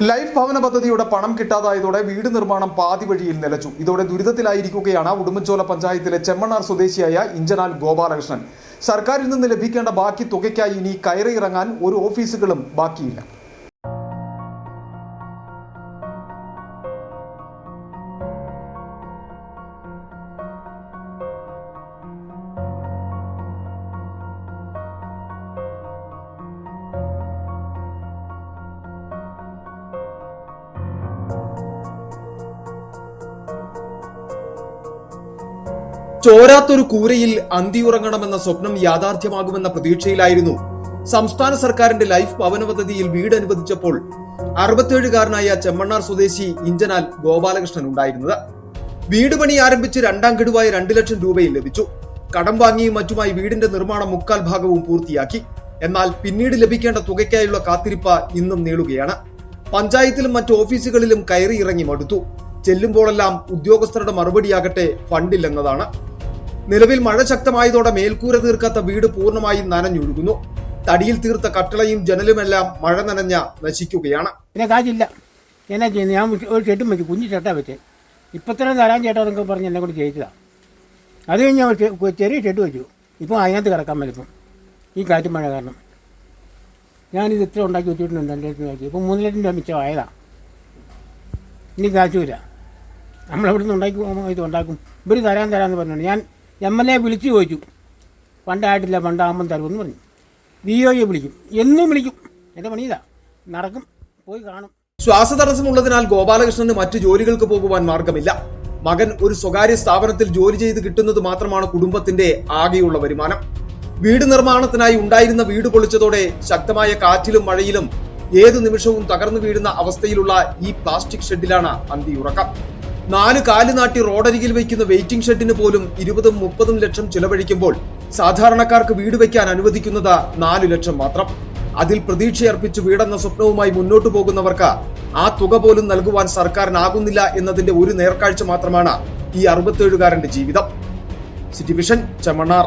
Life ഭവന പദ്ധതിയുടെ പണം കിട്ടാതായതോടെ വീട് നിർമ്മാണം പാതി വഴിയിൽ നിലച്ചു. ഇതോടെ ദുരിതത്തിലായിരിക്കുകയാണ് ഉടുമ്പൻചോല പഞ്ചായത്തിലെ ചെമ്മണ്ണാർ സ്വദേശിയായ ഇഞ്ചനാൽ ഗോപാലകൃഷ്ണൻ. സർക്കാരിൽ നിന്ന് ലഭിക്കേണ്ട ബാക്കി തുകയ്ക്കായി ഇനി കയറിയിറങ്ങാൻ ഒരു ഓഫീസുകളും ബാക്കിയില്ല. ചോരാത്തൊരു കൂരയിൽ അന്തിയുറങ്ങണമെന്ന സ്വപ്നം യാഥാർത്ഥ്യമാകുമെന്ന പ്രതീക്ഷയിലായിരുന്നു സംസ്ഥാന സർക്കാരിന്റെ ലൈഫ് ഭവന പദ്ധതിയിൽ വീട് അനുവദിച്ചപ്പോൾ 67-കാരനായ ചെമ്മണ്ണാർ സ്വദേശി ഇഞ്ചനാൽ ഗോപാലകൃഷ്ണൻ ഉണ്ടായിരുന്നത്. വീട് പണി ആരംഭിച്ച് രണ്ടാം ഗഡുവായി 2 ലക്ഷം രൂപയും ലഭിച്ചു. കടം വാങ്ങിയും മറ്റുമായി വീടിന്റെ നിർമ്മാണം 3/4 ഭാഗവും പൂർത്തിയാക്കി. എന്നാൽ പിന്നീട് ലഭിക്കേണ്ട തുകയ്ക്കായുള്ള കാത്തിരിപ്പ് ഇന്നും നീളുകയാണ്. പഞ്ചായത്തിലും മറ്റു ഓഫീസുകളിലും കയറിയിറങ്ങി മടുത്തു. ചെല്ലുമ്പോഴെല്ലാം ഉദ്യോഗസ്ഥരുടെ മറുപടിയാകട്ടെ ഫണ്ടില്ലെന്നതാണ്. നിലവിൽ മഴ ശക്തമായതോടെ മേൽക്കൂര തീർക്കാത്ത വീട് പൂർണ്ണമായും നനഞ്ഞൊഴുകുന്നു. തടിയിൽ തീർത്ത കട്ടളയും ജനലുമെല്ലാം മഴ നനഞ്ഞ നശിക്കുകയാണ്. പിന്നെ കാശില്ല, എന്നാ ചെയ്യുന്നത്? ഞാൻ ഒരു ഷെഡും വെച്ചു, കുഞ്ഞു ഷെട്ടാ വെച്ചേ. ഇപ്പത്തന്നെ തരാൻ ചേട്ടാ എന്നൊക്കെ പറഞ്ഞ് എന്നെ കൂടി ചെയ്യിച്ചതാണ്. അത് കഴിഞ്ഞ് ചെറിയ ഷെഡ് വെച്ചു. ഇപ്പം അതിനകത്ത് കിടക്കാൻ പറ്റും ഈ കാറ്റും മഴ കാരണം. ഞാനിത് ഇത്ര ഉണ്ടാക്കി വെച്ചിട്ടുണ്ട് 2 ലക്ഷം രൂപ. ഇപ്പം 3 ലക്ഷം രൂപ മിച്ചമായതാണ്. ഇനി കാശുമില്ല. നമ്മളെവിടുന്ന് ഇത് ഉണ്ടാക്കും. ഇവർ തരാമെന്ന് പറഞ്ഞിട്ടുണ്ട്. ഞാൻ MLA വിളിച്ച് ചോദിച്ചു, ഫണ്ടായിട്ടില്ല, ഫണ്ടാകുമ്പം തരുമെന്ന് പറഞ്ഞു. VOയെ വിളിക്കും, എന്നും വിളിക്കും. എൻ്റെ പണി ഇതാ, നടക്കും, പോയി കാണും. ശ്വാസതടസ്സമുള്ളതിനാൽ ഗോപാലകൃഷ്ണന് മറ്റു ജോലികൾക്ക് പോകുവാൻ മാർഗമില്ല. മകൻ ഒരു സ്വകാര്യ സ്ഥാപനത്തിൽ ജോലി ചെയ്ത് കിട്ടുന്നത് മാത്രമാണ് കുടുംബത്തിന്റെ ആകെയുള്ള വരുമാനം. വീട് നിർമ്മാണത്തിനായി ഉണ്ടായിരുന്ന വീട് പൊളിച്ചതോടെ ശക്തമായ കാറ്റിലും മഴയിലും ഏതു നിമിഷവും തകർന്നു വീഴുന്ന അവസ്ഥയിലുള്ള ഈ പ്ലാസ്റ്റിക് ഷെഡിലാണ് അന്തിയുറക്കം. 4 കാല് നാട്ടി റോഡരികിൽ വയ്ക്കുന്ന വെയിറ്റിംഗ് ഷെഡിന് പോലും 20-30 ലക്ഷം ചിലവഴിക്കുമ്പോൾ സാധാരണക്കാർക്ക് വീട് വയ്ക്കാൻ അനുവദിക്കുന്നത് 4 ലക്ഷം മാത്രം. അതിൽ പ്രതീക്ഷയർപ്പിച്ച് വീടെന്ന സ്വപ്നവുമായി മുന്നോട്ടു പോകുന്നവർക്ക് ആ തുക പോലും നൽകുവാൻ സർക്കാരിനാകുന്നില്ല എന്നതിന്റെ ഒരു നേർക്കാഴ്ച മാത്രമാണ് ഈ 67-കാരന്റെ ജീവിതം. City vision, Chemmannar.